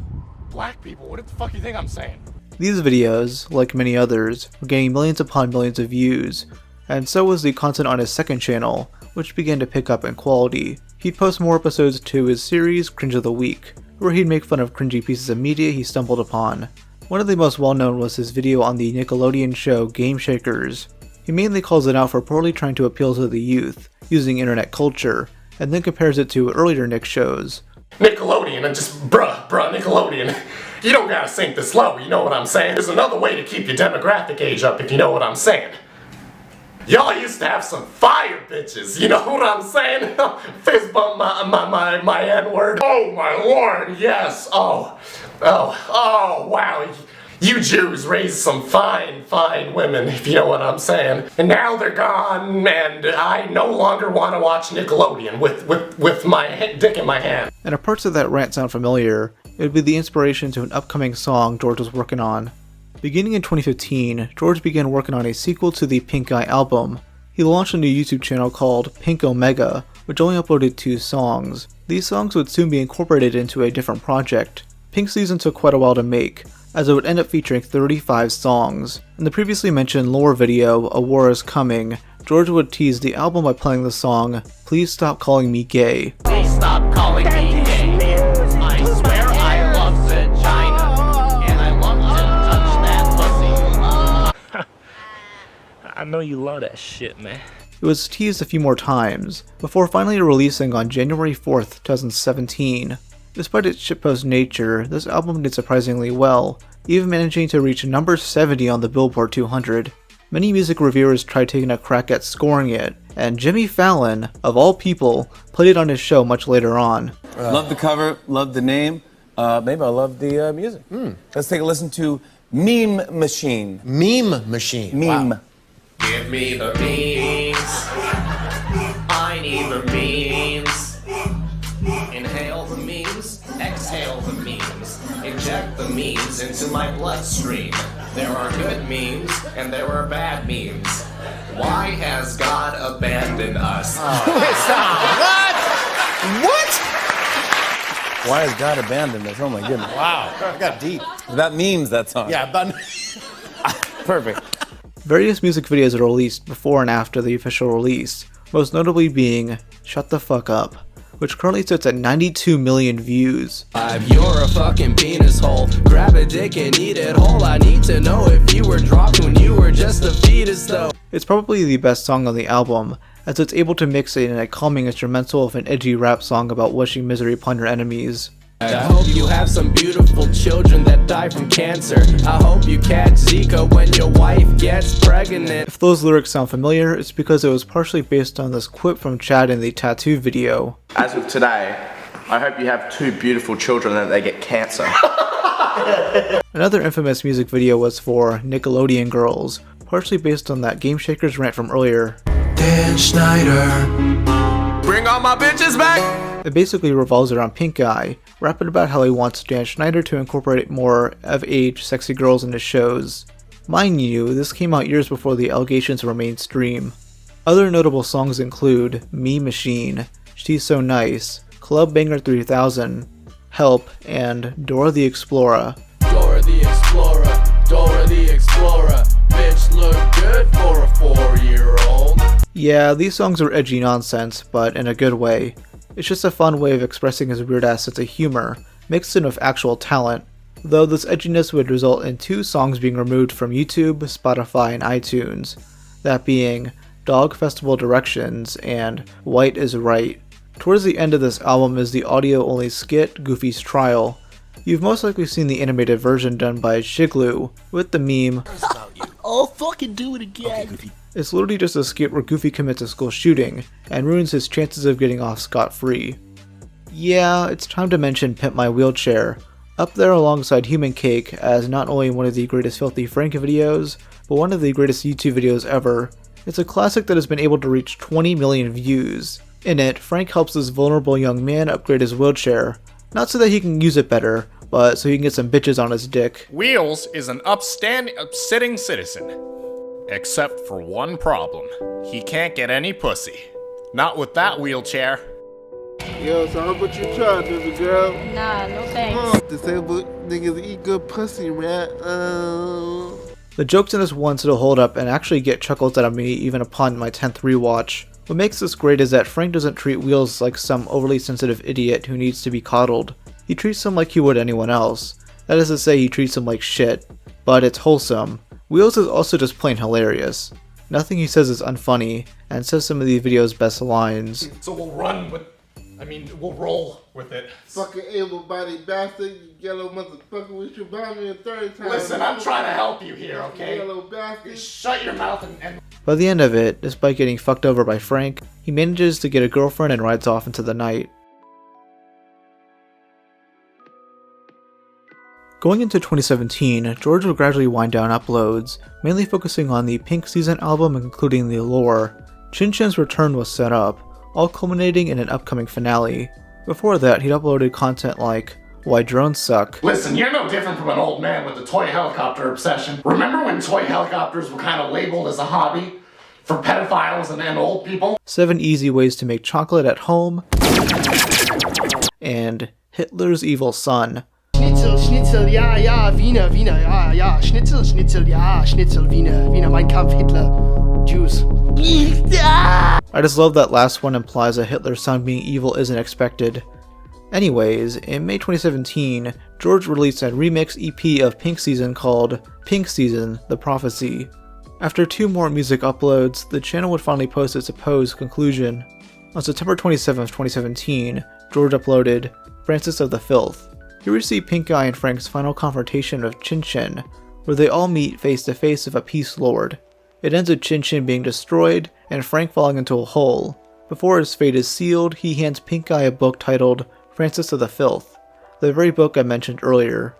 Black people. What the fuck you think I'm saying? These videos, like many others, were gaining millions upon millions of views, and so was the content on his second channel, which began to pick up in quality. He'd post more episodes to his series, Cringe of the Week, where he'd make fun of cringy pieces of media he stumbled upon. One of the most well-known was his video on the Nickelodeon show Game Shakers. He mainly calls it out for poorly trying to appeal to the youth, using internet culture, and then compares it to earlier Nick shows. Nickelodeon, and just bruh, Nickelodeon. You don't gotta sink this low, you know what I'm saying? There's another way to keep your demographic age up, if you know what I'm saying. Y'all used to have some fire bitches, you know what I'm saying? Fist bump my N-word. Oh my lord, yes, oh, wow. You Jews raised some fine women, if you know what I'm saying. And now they're gone, and I no longer want to watch Nickelodeon with my dick in my hand. And if parts of that rant sound familiar, it would be the inspiration to an upcoming song George was working on. Beginning in 2015, George began working on a sequel to the Pink Guy album. He launched a new YouTube channel called Pink Omega, which only uploaded 2 songs. These songs would soon be incorporated into a different project. Pink Season took quite a while to make, as it would end up featuring 35 songs. In the previously mentioned lore video, A War Is Coming, George would tease the album by playing the song, Please Stop Calling Me Gay. Please stop calling me gay. I swear I love vagina, and I love to touch that pussy. I know you love that shit, man. It was teased a few more times, before finally releasing on January 4th, 2017. Despite its shitpost nature, this album did surprisingly well, even managing to reach number 70 on the Billboard 200. Many music reviewers tried taking a crack at scoring it, and Jimmy Fallon, of all people, played it on his show much later on. Love the cover, love the name, maybe I love the music. Let's take a listen to Meme Machine. Meme Machine. Meme. Wow. Give me the memes. I need the memes. Inhale the memes, exhale the memes, inject the memes into my bloodstream. There are good memes and there are bad memes. Why has God abandoned us? What? Why has God abandoned us? Oh my goodness. Wow, I got deep. That memes that song. Yeah, but Perfect. Various music videos are released before and after the official release, most notably being Shut the Fuck Up, which currently sits at 92 million views. You're a fucking penis hole. Grab a dick and eat it whole. I need to know if you were dropped when you were just a fetus though. It's probably the best song on the album, as it's able to mix in a calming instrumental of an edgy rap song about wishing misery upon your enemies. I hope you have some beautiful children that die from cancer. I hope you catch Zika when your wife gets pregnant. If those lyrics sound familiar, it's because it was partially based on this quip from Chad in the Tattoo video. As of today, I hope you have 2 beautiful children that they get cancer. Another infamous music video was for Nickelodeon Girls, partially based on that Game Shakers rant from earlier. Dan Schneider, bring all my bitches back! It basically revolves around Pink Eye, rapping about how he wants Dan Schneider to incorporate more of-age sexy girls into shows. Mind you, this came out years before the allegations were mainstream. Other notable songs include Me Machine, She's So Nice, Club Banger 3000, Help, and Dora the Explorer. Dora the Explorer, Dora the Explorer, bitch look good for a 4-year-old. Yeah, these songs are edgy nonsense, but in a good way. It's just a fun way of expressing his weird-ass sense of humor, mixed in with actual talent, though this edginess would result in 2 songs being removed from YouTube, Spotify, and iTunes, that being Dog Festival Directions and White is Right. Towards the end of this album is the audio-only skit, Goofy's Trial. You've most likely seen the animated version done by Shiglu, with the meme, "I'll fucking do it again." Okay, it's literally just a skit where Goofy commits a school shooting, and ruins his chances of getting off scot-free. Yeah, it's time to mention Pimp My Wheelchair, up there alongside Human Cake as not only one of the greatest Filthy Frank videos, but one of the greatest YouTube videos ever. It's a classic that has been able to reach 20 million views. In it, Frank helps this vulnerable young man upgrade his wheelchair, not so that he can use it better, but so he can get some bitches on his dick. Wheels is an upsitting citizen. Except for one problem. He can't get any pussy. Not with that wheelchair. Yo, so how about you try, baby girl? Nah, no thanks. Disabled niggas eat good pussy, man. The jokes in this one still hold up and actually get chuckles out of me even upon my 10th rewatch. What makes this great is that Frank doesn't treat Wheels like some overly sensitive idiot who needs to be coddled. He treats him like he would anyone else. That is to say, he treats him like shit. But it's wholesome. Wheels is also just plain hilarious. Nothing he says is unfunny, and says some of the video's best lines. So we'll roll with it. Fucking able-bodied bastard, you yellow motherfucker, we should buy me a 3rd time. Listen, I'm trying to help you here, okay? Yellow bastard. Shut your mouth and... By the end of it, despite getting fucked over by Frank, he manages to get a girlfriend and rides off into the night. Going into 2017, George would gradually wind down uploads, mainly focusing on the Pink Season album including the lore. Chin Chin's return was set up, all culminating in an upcoming finale. Before that, he'd uploaded content like Why Drones Suck. Listen, you're no different from an old man with a toy helicopter obsession. Remember when toy helicopters were kind of labeled as a hobby for pedophiles and old people? 7 Easy Ways to Make Chocolate at Home, and Hitler's Evil Son. Schnitzel, Schnitzel, ja, ja, Wiener, Wiener, ja, ja, Schnitzel, Schnitzel, ja, Schnitzel, Wiener, Wiener, Mein Kampf, Hitler, Jews. I just love that last one implies a Hitler son being evil isn't expected. Anyways, in May 2017, George released a remix EP of Pink Season called Pink Season: The Prophecy. After 2 more music uploads, the channel would finally post its supposed conclusion. On September 27, 2017, George uploaded Francis of the Filth. Here we see Pink Eye and Frank's final confrontation of Chin Chin, where they all meet face to face with a Peace Lord. It ends with Chin Chin being destroyed and Frank falling into a hole. Before his fate is sealed, he hands Pink Eye a book titled Francis of the Filth, the very book I mentioned earlier.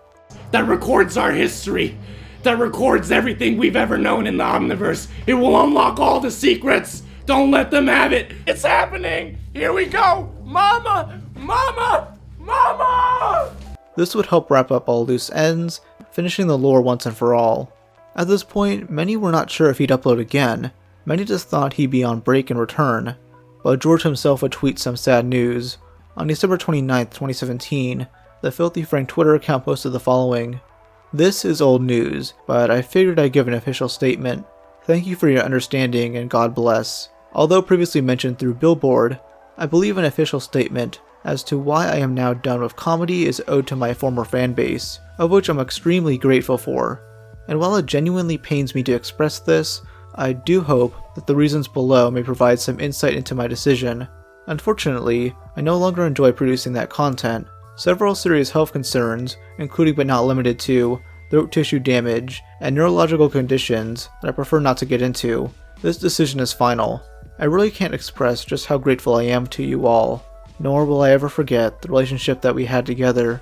That records our history. That records everything we've ever known in the Omniverse. It will unlock all the secrets. Don't let them have it. It's happening. Here we go. Mama! Mama! Mama! This would help wrap up all loose ends, finishing the lore once and for all. At this point, many were not sure if he'd upload again. Many just thought he'd be on break and return. But George himself would tweet some sad news. On December 29, 2017, the Filthy Frank Twitter account posted the following. This is old news, but I figured I'd give an official statement. Thank you for your understanding and God bless. Although previously mentioned through Billboard, I believe an official statement as to why I am now done with comedy is owed to my former fanbase, of which I'm extremely grateful for. And while it genuinely pains me to express this, I do hope that the reasons below may provide some insight into my decision. Unfortunately, I no longer enjoy producing that content, several serious health concerns, including but not limited to throat tissue damage and neurological conditions that I prefer not to get into. This decision is final. I really can't express just how grateful I am to you all, nor will I ever forget the relationship that we had together.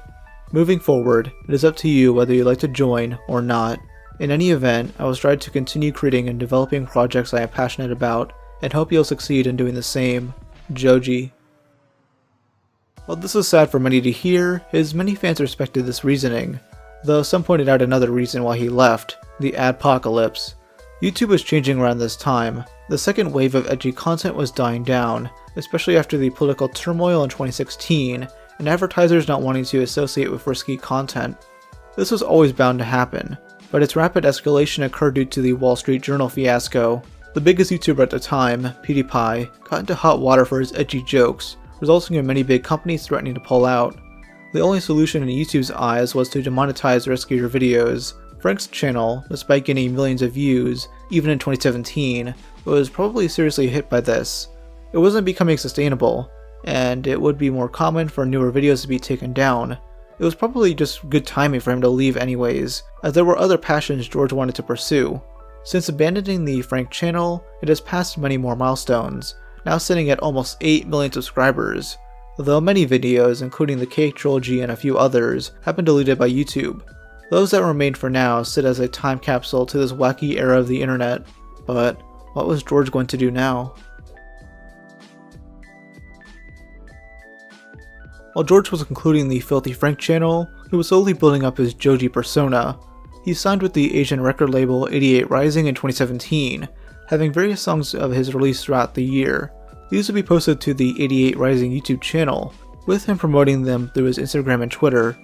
Moving forward, it is up to you whether you'd like to join or not. In any event, I will strive to continue creating and developing projects I am passionate about, and hope you'll succeed in doing the same. Joji. While this was sad for many to hear, his many fans respected this reasoning, though some pointed out another reason why he left, the adpocalypse. YouTube was changing around this time. The second wave of edgy content was dying down, especially after the political turmoil in 2016, and advertisers not wanting to associate with risky content. This was always bound to happen, but its rapid escalation occurred due to the Wall Street Journal fiasco. The biggest YouTuber at the time, PewDiePie, got into hot water for his edgy jokes, resulting in many big companies threatening to pull out. The only solution in YouTube's eyes was to demonetize riskier videos. Frank's channel, despite gaining millions of views, even in 2017, was probably seriously hit by this. It wasn't becoming sustainable, and it would be more common for newer videos to be taken down. It was probably just good timing for him to leave anyways, as there were other passions George wanted to pursue. Since abandoning the Frank channel, it has passed many more milestones, now sitting at almost 8 million subscribers, though many videos, including the Cake trilogy and a few others, have been deleted by YouTube. Those that remain for now sit as a time capsule to this wacky era of the internet. But what was George going to do now? While George was concluding the Filthy Frank channel, he was slowly building up his Joji persona. He signed with the Asian record label 88 Rising in 2017, having various songs of his released throughout the year. These would be posted to the 88 Rising YouTube channel, with him promoting them through his Instagram and Twitter.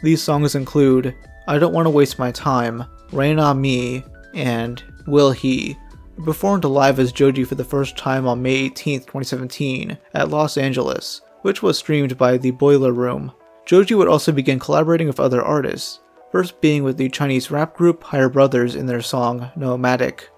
These songs include I Don't Want to Waste My Time, Rain on Me, and Will He. He performed live as Joji for the first time on May 18, 2017, at Los Angeles, which was streamed by The Boiler Room. Joji would also begin collaborating with other artists, first being with the Chinese rap group Higher Brothers in their song Nomadic.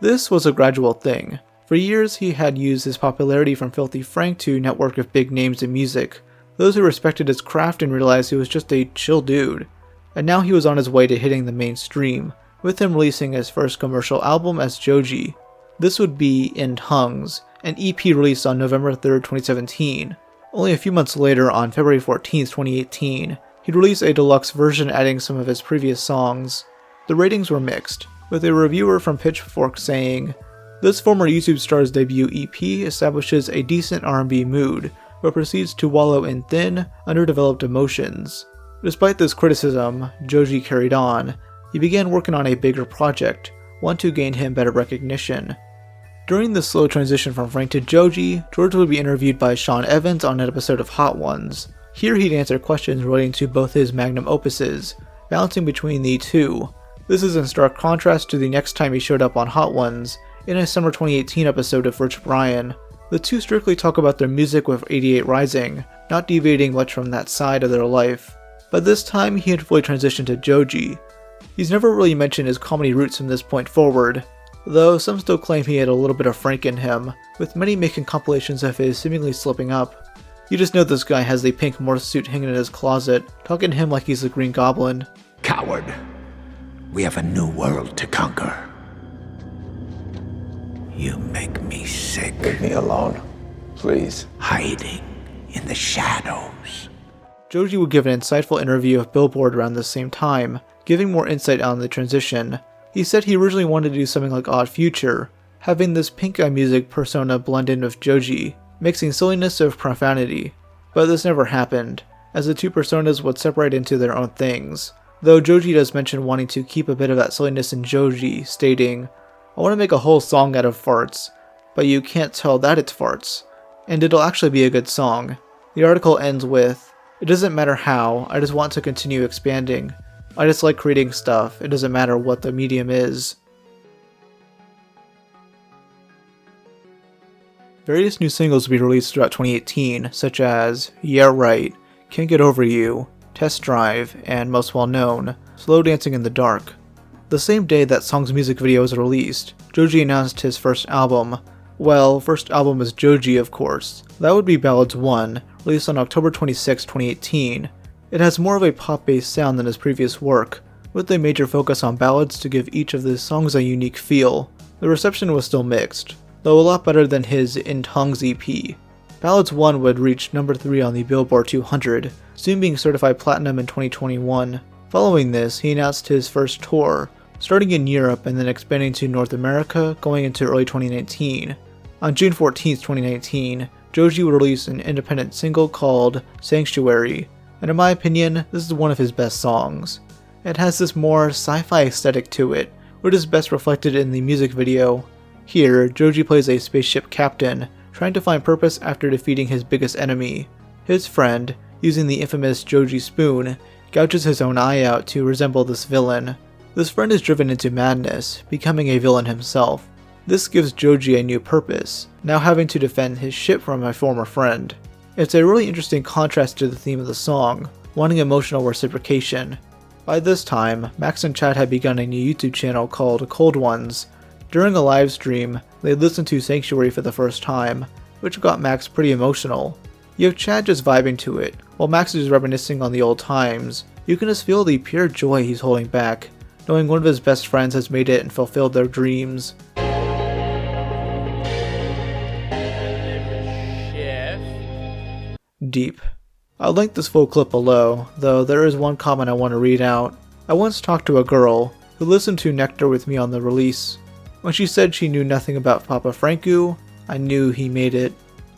This was a gradual thing. For years he had used his popularity from Filthy Frank to network with big names in music, those who respected his craft and realized he was just a chill dude. And now he was on his way to hitting the mainstream, with him releasing his first commercial album as Joji. This would be In Tongues, an EP released on November 3, 2017. Only a few months later, on February 14, 2018, he'd release a deluxe version adding some of his previous songs. The ratings were mixed, with a reviewer from Pitchfork saying, "This former YouTube star's debut EP establishes a decent R&B mood, but proceeds to wallow in thin, underdeveloped emotions." Despite this criticism, Joji carried on. He began working on a bigger project, one to gain him better recognition. During the slow transition from Frank to Joji, George would be interviewed by Sean Evans on an episode of Hot Ones. Here he'd answer questions relating to both his magnum opuses, balancing between the two. This is in stark contrast to the next time he showed up on Hot Ones, in a summer 2018 episode of Rich Brian. The two strictly talk about their music with 88 Rising, not deviating much from that side of their life. But this time he had fully transitioned to Joji. He's never really mentioned his comedy roots from this point forward, though some still claim he had a little bit of Frank in him, with many making compilations of his seemingly slipping up. You just know this guy has the pink morph suit hanging in his closet, talking to him like he's the Green Goblin. Coward. We have a new world to conquer. You make me sick. Leave me alone, please. Hiding in the shadows. Joji would give an insightful interview with Billboard around the same time, giving more insight on the transition. He said he originally wanted to do something like Odd Future, having this pink eye music persona blend in with Joji, mixing silliness with profanity. But this never happened, as the two personas would separate into their own things. Though Joji does mention wanting to keep a bit of that silliness in Joji, stating, "I want to make a whole song out of farts, but you can't tell that it's farts. And it'll actually be a good song." The article ends with, "It doesn't matter how, I just want to continue expanding. I just like creating stuff, it doesn't matter what the medium is." Various new singles will be released throughout 2018, such as Yeah Right, Can't Get Over You, Test Drive, and most well known, Slow Dancing in the Dark. The same day that song's music video was released, Joji announced his first album. Well, first album is Joji, of course. That would be Ballads 1, released on October 26, 2018. It has more of a pop-based sound than his previous work, with a major focus on ballads to give each of the songs a unique feel. The reception was still mixed, though a lot better than his In Tongues EP. Ballads 1 would reach number 3 on the Billboard 200, soon being certified platinum in 2021. Following this, he announced his first tour, starting in Europe and then expanding to North America going into early 2019. On June 14, 2019, Joji would release an independent single called Sanctuary, and in my opinion, this is one of his best songs. It has this more sci-fi aesthetic to it, which is best reflected in the music video. Here, Joji plays a spaceship captain, trying to find purpose after defeating his biggest enemy. His friend, using the infamous Joji spoon, gouges his own eye out to resemble this villain. This friend is driven into madness, becoming a villain himself. This gives Joji a new purpose, now having to defend his ship from a former friend. It's a really interesting contrast to the theme of the song, wanting emotional reciprocation. By this time, Max and Chad had begun a new YouTube channel called Cold Ones. During a live stream, they listened to Sanctuary for the first time, which got Max pretty emotional. You have Chad just vibing to it, while Max is reminiscing on the old times. You can just feel the pure joy he's holding back, knowing one of his best friends has made it and fulfilled their dreams. Deep. I'll link this full clip below, though there is one comment I want to read out. I once talked to a girl who listened to Nectar with me on the release. When she said she knew nothing about Papa Franku, I knew he made it.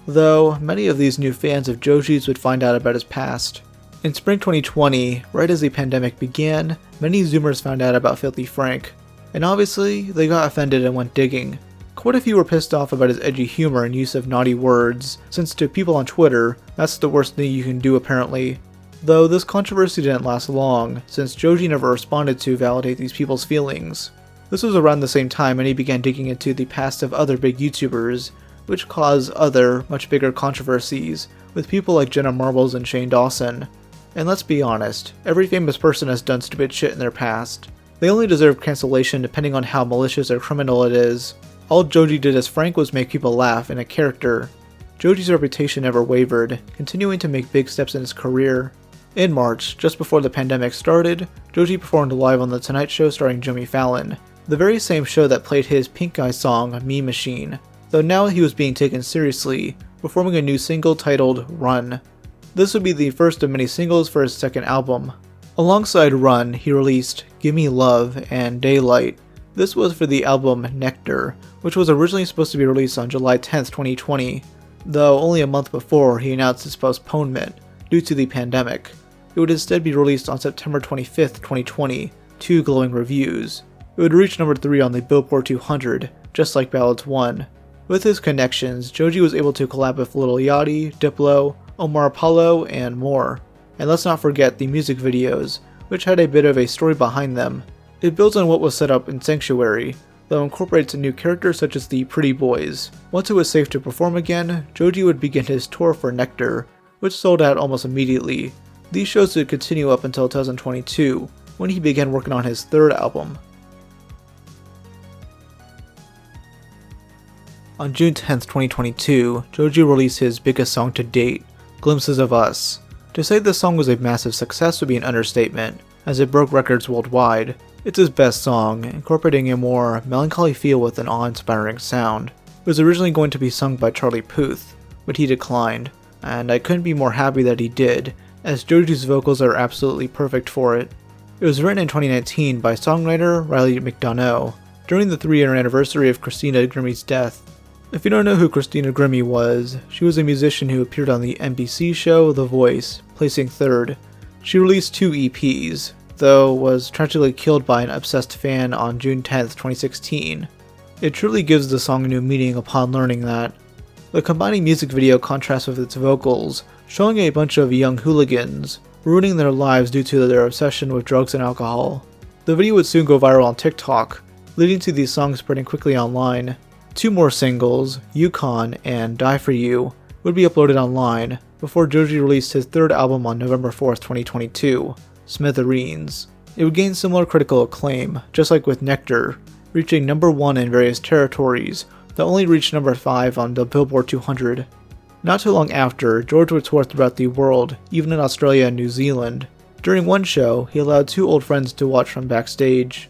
Though, many of these new fans of Joji's would find out about his past. In spring 2020, right as the pandemic began, many Zoomers found out about Filthy Frank. And obviously, they got offended and went digging. Quite a few were pissed off about his edgy humor and use of naughty words, since to people on Twitter, that's the worst thing you can do apparently. Though this controversy didn't last long, since Joji never responded to validate these people's feelings. This was around the same time many began digging into the past of other big YouTubers, which caused other, much bigger controversies, with people like Jenna Marbles and Shane Dawson. And let's be honest, every famous person has done stupid shit in their past. They only deserve cancellation depending on how malicious or criminal it is. All Joji did as Frank was make people laugh in a character. Joji's reputation never wavered, continuing to make big steps in his career. In March, just before the pandemic started, Joji performed live on The Tonight Show starring Jimmy Fallon, the very same show that played his Pink Eye song, Meme Machine, though now he was being taken seriously, performing a new single titled Run. This would be the first of many singles for his second album. Alongside Run, he released Gimme Love and Daylight. This was for the album Nectar, which was originally supposed to be released on July 10th, 2020, though only a month before he announced its postponement due to the pandemic. It would instead be released on September 25th, 2020, to glowing reviews. It would reach number 3 on the Billboard 200, just like Ballads 1. With his connections, Joji was able to collab with Lil Yachty, Diplo, Omar Apollo, and more. And let's not forget the music videos, which had a bit of a story behind them. It builds on what was set up in Sanctuary, though incorporates a new characters such as the Pretty Boys. Once it was safe to perform again, Joji would begin his tour for Nectar, which sold out almost immediately. These shows would continue up until 2022, when he began working on his third album. On June 10th, 2022, Joji released his biggest song to date, Glimpses of Us. To say this song was a massive success would be an understatement, as it broke records worldwide. It's his best song, incorporating a more melancholy feel with an awe-inspiring sound. It was originally going to be sung by Charlie Puth, but he declined, and I couldn't be more happy that he did, as Joji's vocals are absolutely perfect for it. It was written in 2019 by songwriter Riley McDonough, during the 3-year anniversary of Christina Grimmie's death. If you don't know who Christina Grimmie was, she was a musician who appeared on the NBC show The Voice, placing 3rd. She released 2 EPs, though was tragically killed by an obsessed fan on June 10th, 2016. It truly gives the song a new meaning upon learning that. The combining music video contrasts with its vocals, showing a bunch of young hooligans, ruining their lives due to their obsession with drugs and alcohol. The video would soon go viral on TikTok, leading to these songs spreading quickly online. 2 more singles, Yukon and Die For You, would be uploaded online, before Joji released his 3rd album on November 4th, 2022, Smithereens. It would gain similar critical acclaim, just like with Nectar, reaching number 1 in various territories, that only reached number 5 on the Billboard 200. Not too long after, George would tour throughout the world, even in Australia and New Zealand. During one show, he allowed 2 old friends to watch from backstage.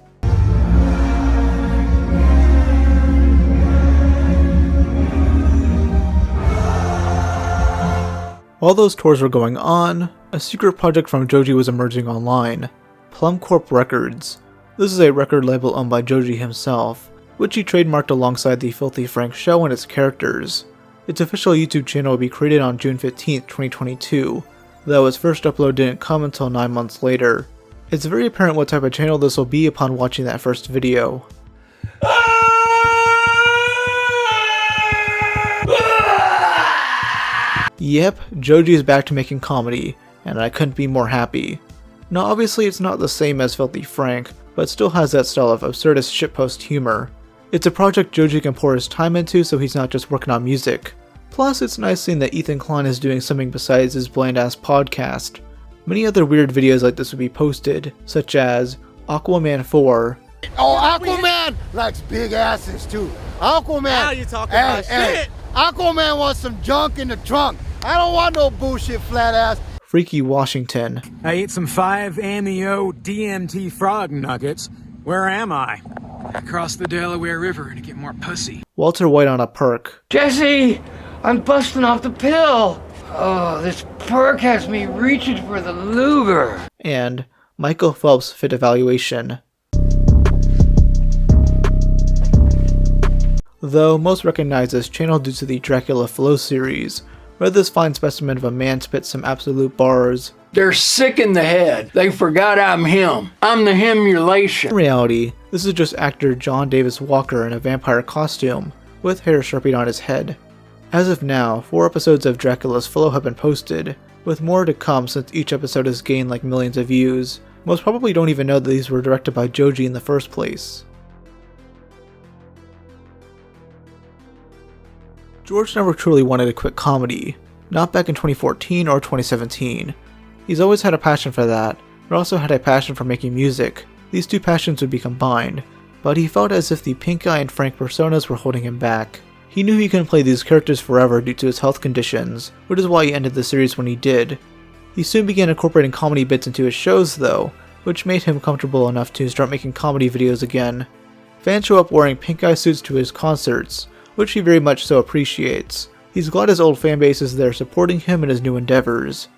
While those tours were going on, a secret project from Joji was emerging online, PlummCorp Records. This is a record label owned by Joji himself, which he trademarked alongside the Filthy Frank show and its characters. Its official YouTube channel will be created on June 15, 2022, though its first upload didn't come until 9 months later. It's very apparent what type of channel this will be upon watching that first video. Yep, Joji is back to making comedy, and I couldn't be more happy. Now obviously it's not the same as Filthy Frank, but still has that style of absurdist shitpost humor. It's a project Joji can pour his time into, so he's not just working on music. Plus, it's nice seeing that Ethan Klein is doing something besides his bland-ass podcast. Many other weird videos like this would be posted, such as Aquaman 4. Oh, Aquaman likes big asses too. Aquaman. Now you talking about shit. Aquaman wants some junk in the trunk. I don't want no bullshit flat ass. Freaky Washington. I ate some 5-ameo DMT frog nuggets. Where am I? Across the Delaware River to get more pussy. Walter White on a perk. Jesse, I'm busting off the pill. Oh, this perk has me reaching for the Luger. And Michael Phelps fit evaluation. Though most recognize this channel due to the Dracula Flow series, where this fine specimen of a man spits some absolute bars. They're sick in the head. They forgot I'm him. I'm the himulation. In reality, this is just actor John Davis Walker in a vampire costume, with hair sharpied on his head. As of now, 4 episodes of Dracula's Flow have been posted, with more to come since each episode has gained like millions of views. Most probably don't even know that these were directed by Joji in the first place. George never truly wanted to quit comedy, not back in 2014 or 2017. He's always had a passion for that, but also had a passion for making music. These 2 passions would be combined, but he felt as if the Pink Eye and Frank personas were holding him back. He knew he couldn't play these characters forever due to his health conditions, which is why he ended the series when he did. He soon began incorporating comedy bits into his shows though, which made him comfortable enough to start making comedy videos again. Fans show up wearing pink eye suits to his concerts, which he very much so appreciates. He's glad his old fanbase is there supporting him in his new endeavors.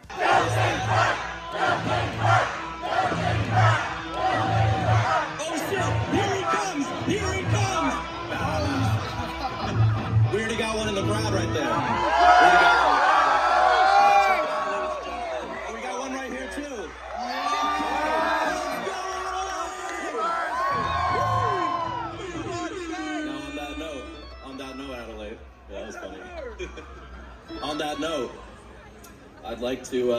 We already got one in the crowd right there. We got one right here too. On that note, Adelaide. Yeah, that was funny. On that note, I'd like to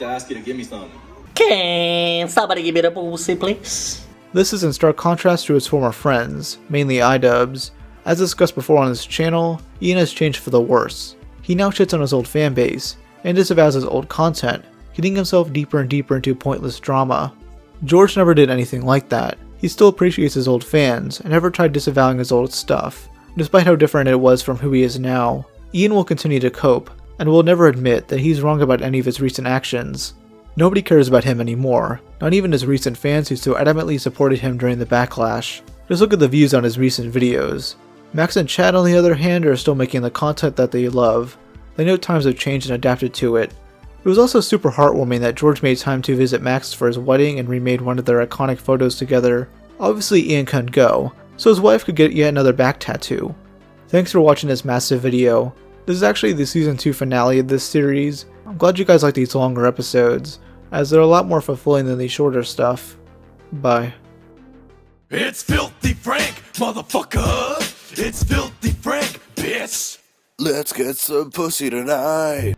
ask you to give me something. Can somebody give me the pussy, please? This is in stark contrast to his former friends, mainly iDubbbz. As discussed before on this channel, Ian has changed for the worse. He now shits on his old fanbase, and disavows his old content, getting himself deeper and deeper into pointless drama. George never did anything like that. He still appreciates his old fans, and never tried disavowing his old stuff, despite how different it was from who he is now. Ian will continue to cope, and will never admit that he's wrong about any of his recent actions. Nobody cares about him anymore, not even his recent fans who so adamantly supported him during the backlash. Just look at the views on his recent videos. Max and Chad on the other hand are still making the content that they love. They know times have changed and adapted to it. It was also super heartwarming that George made time to visit Max for his wedding and remade one of their iconic photos together. Obviously Ian couldn't go, so his wife could get yet another back tattoo. Thanks for watching this massive video. This is actually the season 2 finale of this series. I'm glad you guys like these longer episodes, as they're a lot more fulfilling than the shorter stuff. Bye. It's Filthy Frank, motherfucker! It's Filthy Frank, bitch! Let's get some pussy tonight!